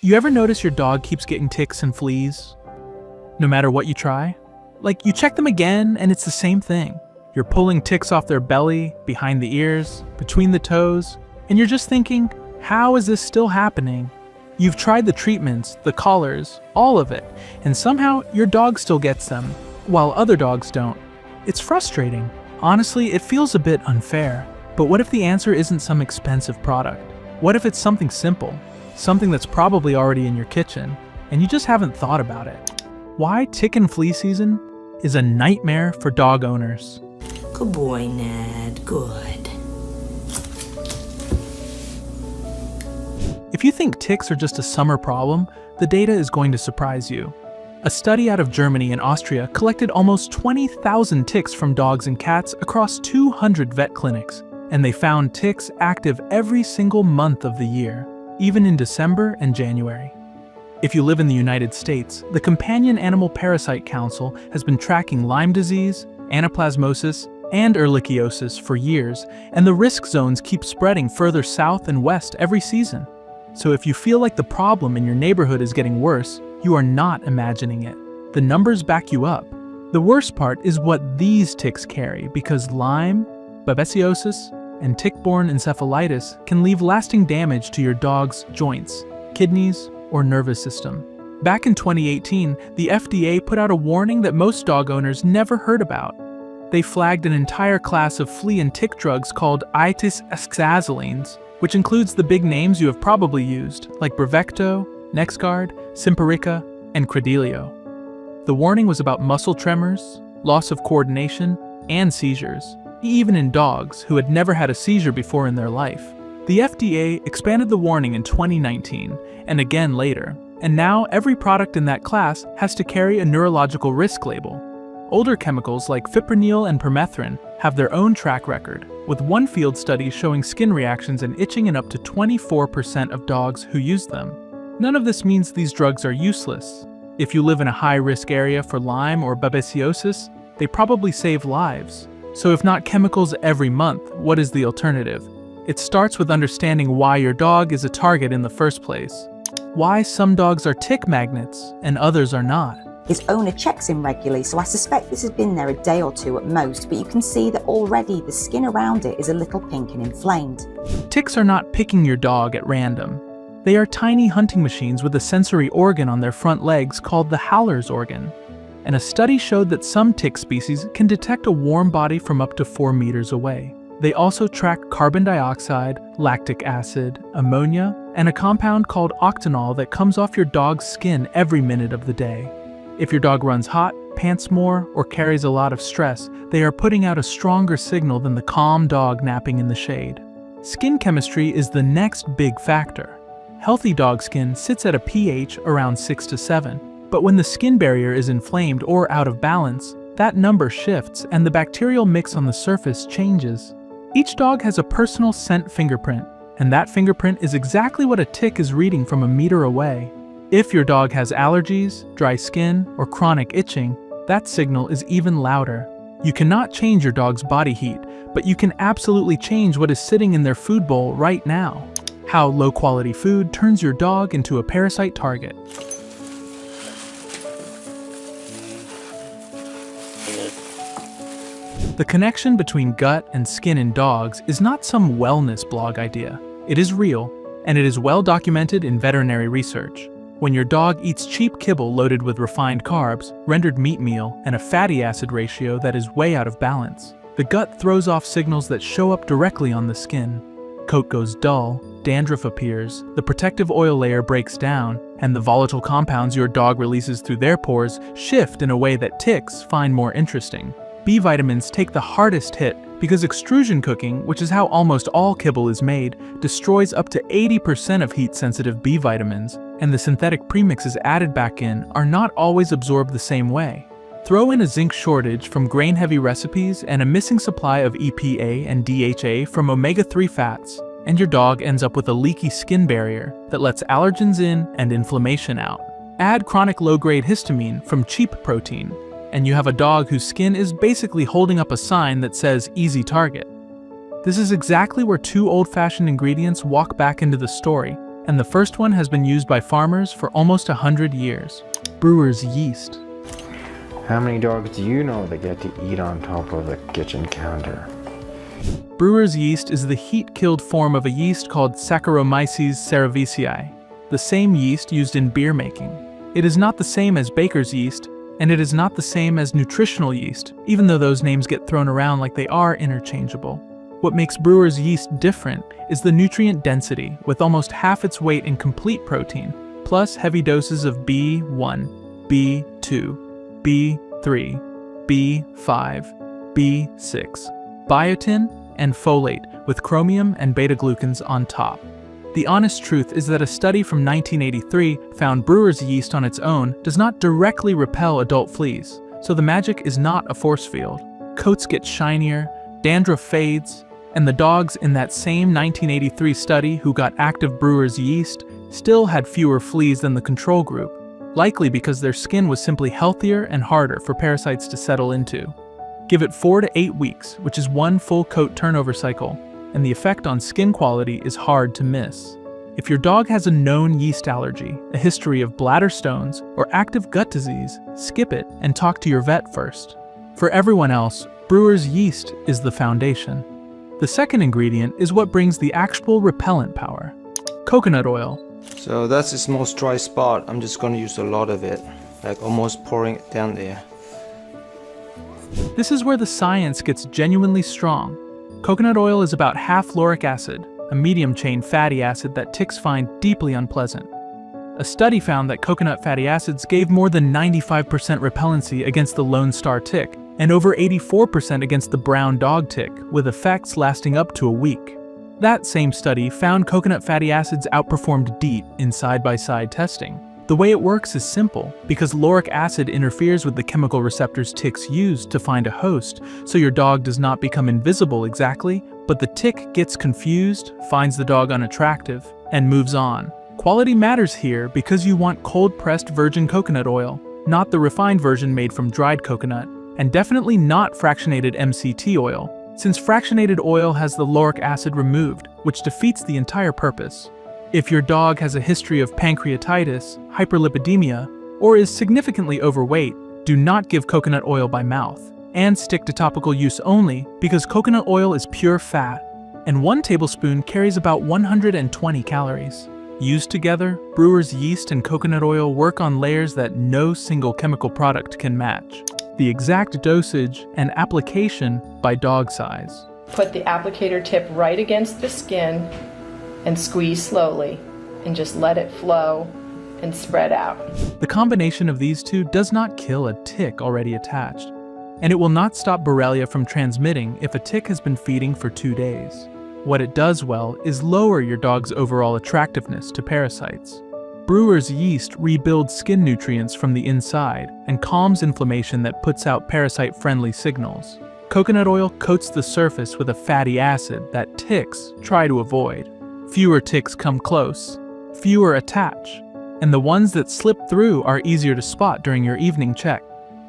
You ever notice your dog keeps getting ticks and fleas? No matter what you try? Like, you check them again and it's the same thing. You're pulling ticks off their belly, behind the ears, between the toes, and you're just thinking, how is this still happening? You've tried the treatments, the collars, all of it, and somehow your dog still gets them, while other dogs don't. It's frustrating. Honestly, it feels a bit unfair. But what if the answer isn't some expensive product? What if it's something simple? Something that's probably already in your kitchen, and you just haven't thought about it. Why tick and flea season is a nightmare for dog owners. Good boy, Ned. Good. If you think ticks are just a summer problem, the data is going to surprise you. A study out of Germany and Austria collected almost 20,000 ticks from dogs and cats across 200 vet clinics, and they found ticks active every single month of the year, even in December and January. If you live in the United States, the Companion Animal Parasite Council has been tracking Lyme disease, anaplasmosis, and ehrlichiosis for years, and the risk zones keep spreading further south and west every season. So if you feel like the problem in your neighborhood is getting worse, you are not imagining it. The numbers back you up. The worst part is what these ticks carry, because Lyme, babesiosis, and tick-borne encephalitis can leave lasting damage to your dog's joints, kidneys, or nervous system. Back in 2018, the FDA put out a warning that most dog owners never heard about. They flagged an entire class of flea and tick drugs called itis-axazolines, which includes the big names you have probably used, like Bravecto, NexGard, Simparica, and Credelio. The warning was about muscle tremors, loss of coordination, and seizures, even in dogs who had never had a seizure before in their life. The FDA expanded the warning in 2019, and again later, and now every product in that class has to carry a neurological risk label. Older chemicals like fipronil and permethrin have their own track record, with one field study showing skin reactions and itching in up to 24% of dogs who use them. None of this means these drugs are useless. If you live in a high-risk area for Lyme or babesiosis, they probably save lives. So if not chemicals every month, what is the alternative? It starts with understanding why your dog is a target in the first place. Why some dogs are tick magnets and others are not. His owner checks him regularly, so I suspect this has been there a day or two at most, but you can see that already the skin around it is a little pink and inflamed. Ticks are not picking your dog at random. They are tiny hunting machines with a sensory organ on their front legs called the Howler's organ. And a study showed that some tick species can detect a warm body from up to 4 meters away. They also track carbon dioxide, lactic acid, ammonia, and a compound called octanol that comes off your dog's skin every minute of the day. If your dog runs hot, pants more, or carries a lot of stress, they are putting out a stronger signal than the calm dog napping in the shade. Skin chemistry is the next big factor. Healthy dog skin sits at a pH around 6 to 7. But when the skin barrier is inflamed or out of balance, that number shifts and the bacterial mix on the surface changes. Each dog has a personal scent fingerprint, and that fingerprint is exactly what a tick is reading from a meter away. If your dog has allergies, dry skin, or chronic itching, that signal is even louder. You cannot change your dog's body heat, but you can absolutely change what is sitting in their food bowl right now. How low-quality food turns your dog into a parasite target. The connection between gut and skin in dogs is not some wellness blog idea. It is real, and it is well documented in veterinary research. When your dog eats cheap kibble loaded with refined carbs, rendered meat meal, and a fatty acid ratio that is way out of balance, the gut throws off signals that show up directly on the skin. Coat goes dull, dandruff appears, the protective oil layer breaks down, and the volatile compounds your dog releases through their pores shift in a way that ticks find more interesting. B vitamins take the hardest hit because extrusion cooking, which is how almost all kibble is made, destroys up to 80% of heat-sensitive B vitamins, and the synthetic premixes added back in are not always absorbed the same way. Throw in a zinc shortage from grain-heavy recipes and a missing supply of EPA and DHA from omega-3 fats, and your dog ends up with a leaky skin barrier that lets allergens in and inflammation out. Add chronic low-grade histamine from cheap protein, and you have a dog whose skin is basically holding up a sign that says easy target. This is exactly where two old-fashioned ingredients walk back into the story, and the first one has been used by farmers for almost 100 years. Brewer's yeast. How many dogs do you know that get to eat on top of the kitchen counter? Brewer's yeast is the heat-killed form of a yeast called Saccharomyces cerevisiae, the same yeast used in beer making. It is not the same as baker's yeast, and it is not the same as nutritional yeast, even though those names get thrown around like they are interchangeable. What makes brewer's yeast different is the nutrient density, with almost half its weight in complete protein, plus heavy doses of B1, B2, B3, B5, B6, biotin, and folate, with chromium and beta-glucans on top. The honest truth is that a study from 1983 found brewer's yeast on its own does not directly repel adult fleas, so the magic is not a force field. Coats get shinier, dandruff fades, and the dogs in that same 1983 study who got active brewer's yeast still had fewer fleas than the control group, likely because their skin was simply healthier and harder for parasites to settle into. Give it 4 to 8 weeks, which is one full coat turnover cycle, and the effect on skin quality is hard to miss. If your dog has a known yeast allergy, a history of bladder stones, or active gut disease, skip it and talk to your vet first. For everyone else, brewer's yeast is the foundation. The second ingredient is what brings the actual repellent power: coconut oil. So that's its most dry spot. I'm just going to use a lot of it, like almost pouring it down there. This is where the science gets genuinely strong. Coconut oil is about half lauric acid, a medium-chain fatty acid that ticks find deeply unpleasant. A study found that coconut fatty acids gave more than 95% repellency against the Lone Star tick, and over 84% against the brown dog tick, with effects lasting up to a week. That same study found coconut fatty acids outperformed DEET in side-by-side testing. The way it works is simple, because lauric acid interferes with the chemical receptors ticks use to find a host, so your dog does not become invisible exactly, but the tick gets confused, finds the dog unattractive, and moves on. Quality matters here because you want cold-pressed virgin coconut oil, not the refined version made from dried coconut, and definitely not fractionated MCT oil, since fractionated oil has the lauric acid removed, which defeats the entire purpose. If your dog has a history of pancreatitis, hyperlipidemia, or is significantly overweight, do not give coconut oil by mouth, and stick to topical use only because coconut oil is pure fat, and 1 tablespoon carries about 120 calories. Used together, brewer's yeast and coconut oil work on layers that no single chemical product can match. The exact dosage and application by dog size. Put the applicator tip right against the skin and squeeze slowly, and just let it flow and spread out. The combination of these two does not kill a tick already attached, and it will not stop Borrelia from transmitting if a tick has been feeding for 2 days. What it does well is lower your dog's overall attractiveness to parasites. Brewer's yeast rebuilds skin nutrients from the inside and calms inflammation that puts out parasite-friendly signals. Coconut oil coats the surface with a fatty acid that ticks try to avoid. Fewer ticks come close, fewer attach, and the ones that slip through are easier to spot during your evening check.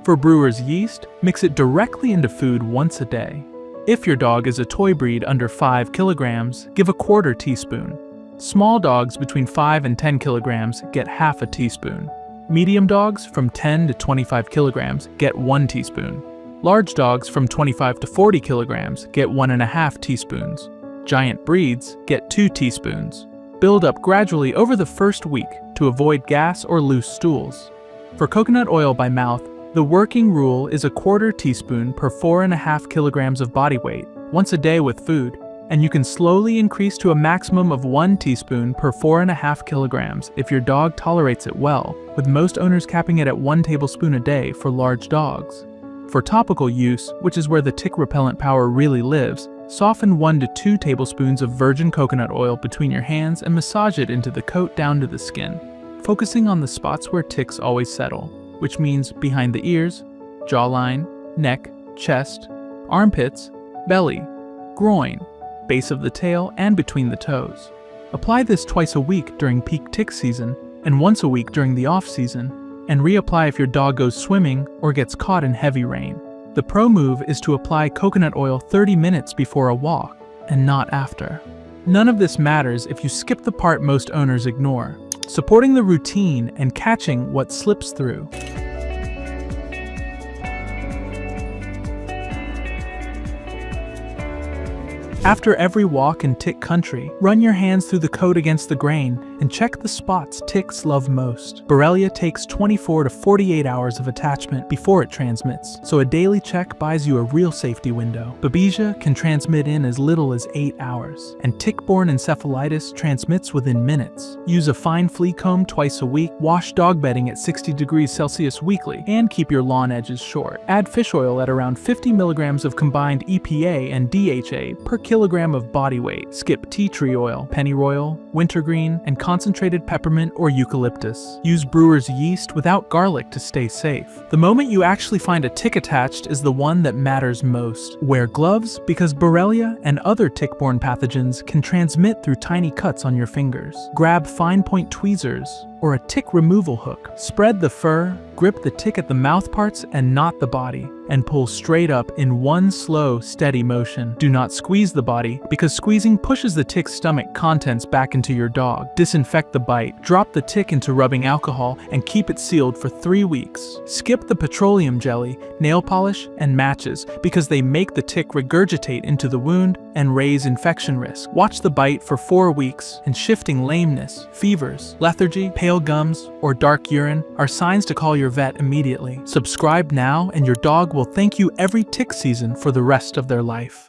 For brewer's yeast, mix it directly into food once a day. If your dog is a toy breed under 5 kilograms, give a 1/4 teaspoon. Small dogs between 5 and 10 kilograms get half a teaspoon. Medium dogs from 10 to 25 kilograms get 1 teaspoon. Large dogs from 25 to 40 kilograms get 1.5 teaspoons. Giant breeds get 2 teaspoons. Build up gradually over the first week to avoid gas or loose stools. For coconut oil by mouth, the working rule is a 1/4 teaspoon per 4.5 kilograms of body weight, once a day with food, and you can slowly increase to a maximum of 1 teaspoon per 4.5 kilograms if your dog tolerates it well, with most owners capping it at 1 tablespoon a day for large dogs. For topical use, which is where the tick repellent power really lives, soften 1 to 2 tablespoons of virgin coconut oil between your hands and massage it into the coat down to the skin, focusing on the spots where ticks always settle, which means behind the ears, jawline, neck, chest, armpits, belly, groin, base of the tail, and between the toes. Apply this twice a week during peak tick season and once a week during the off season, and reapply if your dog goes swimming or gets caught in heavy rain. The pro move is to apply coconut oil 30 minutes before a walk, and not after. None of this matters if you skip the part most owners ignore: supporting the routine and catching what slips through. After every walk in tick country, run your hands through the coat against the grain and check the spots ticks love most. Borrelia takes 24 to 48 hours of attachment before it transmits, so a daily check buys you a real safety window. Babesia can transmit in as little as 8 hours, and tick-borne encephalitis transmits within minutes. Use a fine flea comb twice a week, wash dog bedding at 60 degrees Celsius weekly, and keep your lawn edges short. Add fish oil at around 50 milligrams of combined EPA and DHA per kilogram of body weight. Skip tea tree oil, pennyroyal, wintergreen, and concentrated peppermint or eucalyptus. Use brewer's yeast without garlic to stay safe. The moment you actually find a tick attached is the one that matters most. Wear gloves because Borrelia and other tick-borne pathogens can transmit through tiny cuts on your fingers. Grab fine point tweezers or a tick removal hook. Spread the fur, grip the tick at the mouth parts and not the body, and pull straight up in one slow, steady motion. Do not squeeze the body, because squeezing pushes the tick's stomach contents back into your dog. Disinfect the bite, drop the tick into rubbing alcohol, and keep it sealed for 3 weeks. Skip the petroleum jelly, nail polish, and matches, because they make the tick regurgitate into the wound and raise infection risk. Watch the bite for 4 weeks, and shifting lameness, fevers, lethargy, pale gums, or dark urine are signs to call your vet immediately. Subscribe now and your dog will thank you every tick season for the rest of their life.